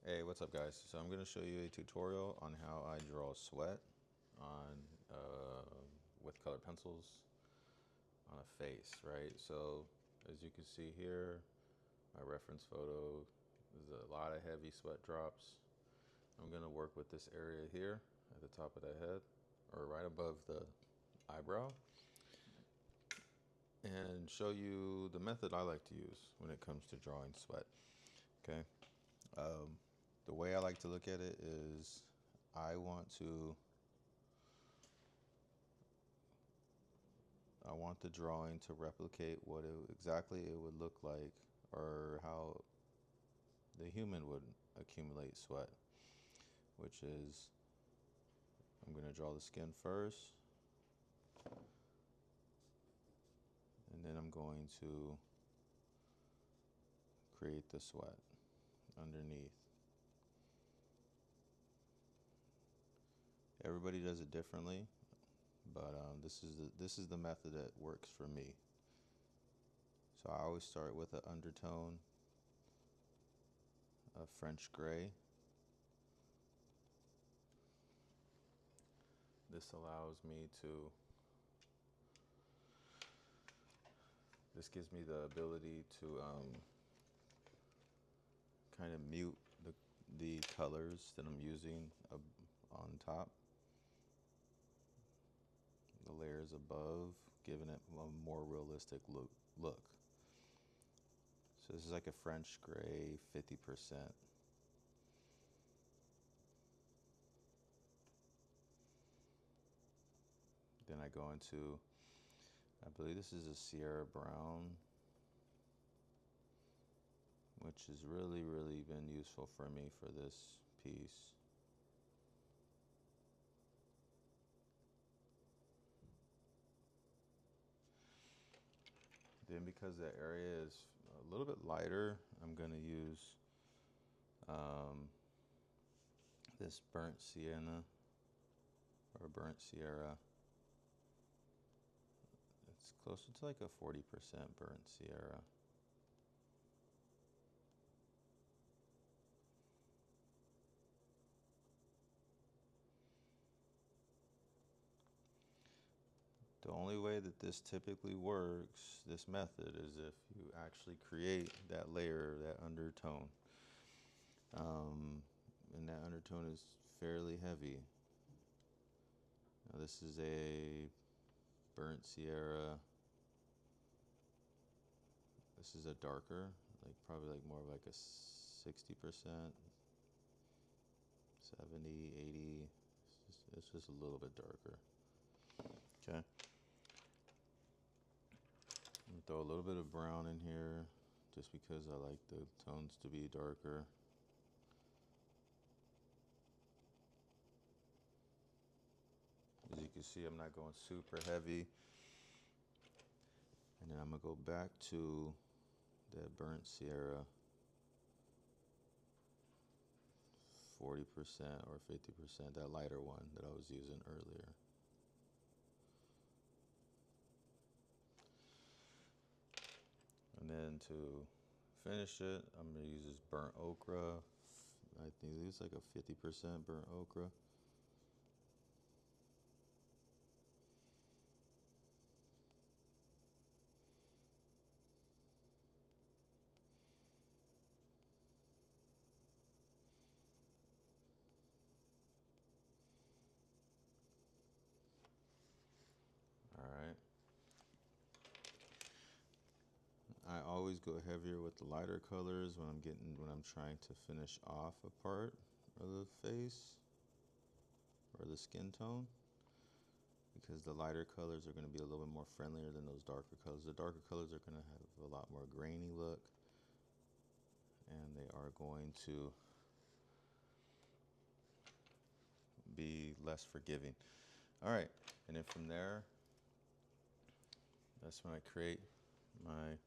Hey, what's up guys? So I'm going to show you a tutorial on how I draw sweat on with colored pencils on a face, right? So as you can see here, my reference photo, there's a lot of heavy sweat drops. I'm going to work with this area here at the top of the head or right above the eyebrow and show you the method I like to use when it comes to drawing sweat. Okay. The way I like to look at it is I want to I want the drawing to replicate what exactly it would look like or how the human would accumulate sweat, which is I'm going to draw the skin first, and then I'm going to create the sweat underneath. Everybody does it differently, but this is the method that works for me. So I always start with an undertone of French gray. This allows me to, this gives me the ability to kind of mute the colors that I'm using on top, the layers above, giving it a more realistic look. So this is like a French gray 50%. Then I go into, I believe this is a Sierra Brown, which has really been useful for me for this piece. Then because the area is a little bit lighter, I'm going to use this burnt sienna or burnt Sierra. It's closer to like a 40% burnt Sierra. The only way that this typically works, this method, is if you actually create that layer, that undertone. And that undertone is fairly heavy. Now this is a burnt Sierra. This is a darker, like probably like more of like a 60%, 70, 80. It's just a little bit darker. Okay. I'm gonna throw a little bit of brown in here just because I like the tones to be darker. As you can see, I'm not going super heavy. And then I'm gonna go back to that burnt Sierra, 40% or 50%, that lighter one that I was using earlier. And then to finish it, I'm gonna use this burnt ochre. I think it's like a 50% burnt ochre. All right. I always go heavier with the lighter colors when I'm trying to finish off a part of the face or the skin tone, because the lighter colors are going to be a little bit more friendlier than those darker colors. The darker colors are going to have a lot more grainy look, and they are going to be less forgiving. All right, and then from there, that's when I create my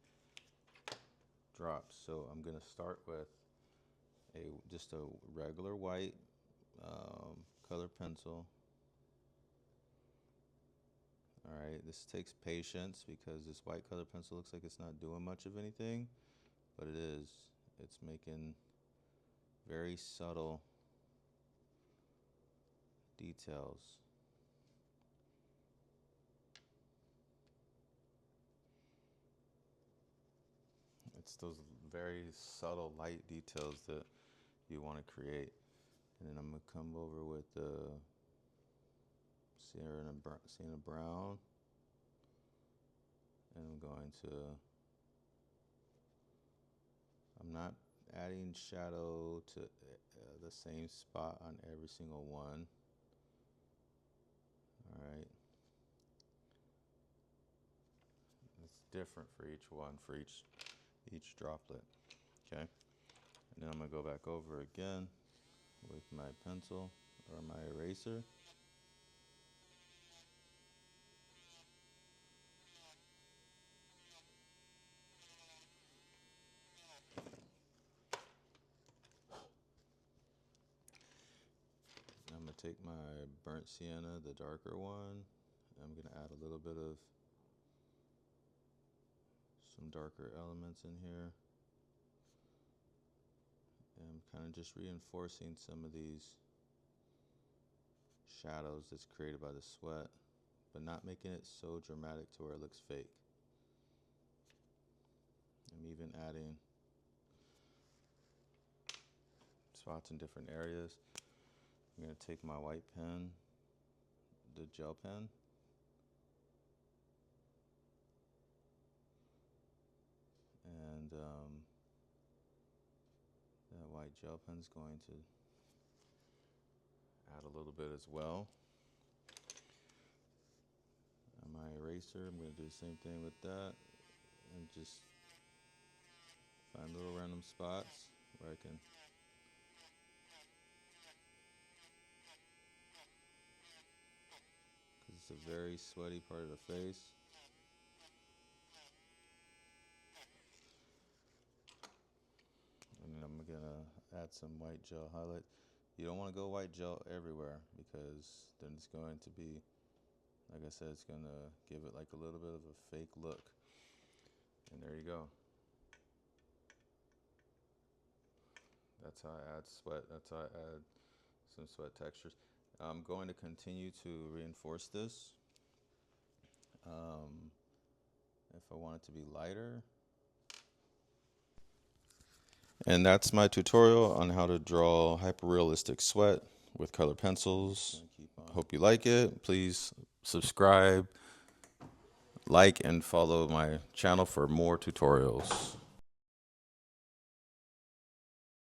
drops. So I'm going to start with just a regular white color pencil. All right, this takes patience because this white color pencil looks like it's not doing much of anything, but it is. It's making very subtle details. It's those very subtle light details that you want to create. And then I'm going to come over with the Sienna Brown. And I'm not adding shadow to the same spot on every single one. All right. It's different for each one, for each droplet. Okay. And then I'm going to go back over again with my pencil or my eraser. I'm going to take my burnt sienna, the darker one. I'm going to add a little bit of some darker elements in here. And I'm kind of just reinforcing some of these shadows that's created by the sweat, but not making it so dramatic to where it looks fake. I'm even adding spots in different areas. I'm going to take my white pen, the gel pen, and that white gel pen is going to add a little bit as well. On my eraser, I'm going to do the same thing with that, and just find little random spots where I can it's a very sweaty part of the face. And then I'm gonna add some white gel highlight. You don't want to go white gel everywhere because then it's going to be, like I said, it's gonna give it like a little bit of a fake look. And there you go. That's how I add sweat. That's how I add some sweat textures. I'm going to continue to reinforce this. If I want it to be lighter. And that's my tutorial on how to draw hyper-realistic sweat with color pencils. Hope you like it. Please subscribe, like, and follow my channel for more tutorials.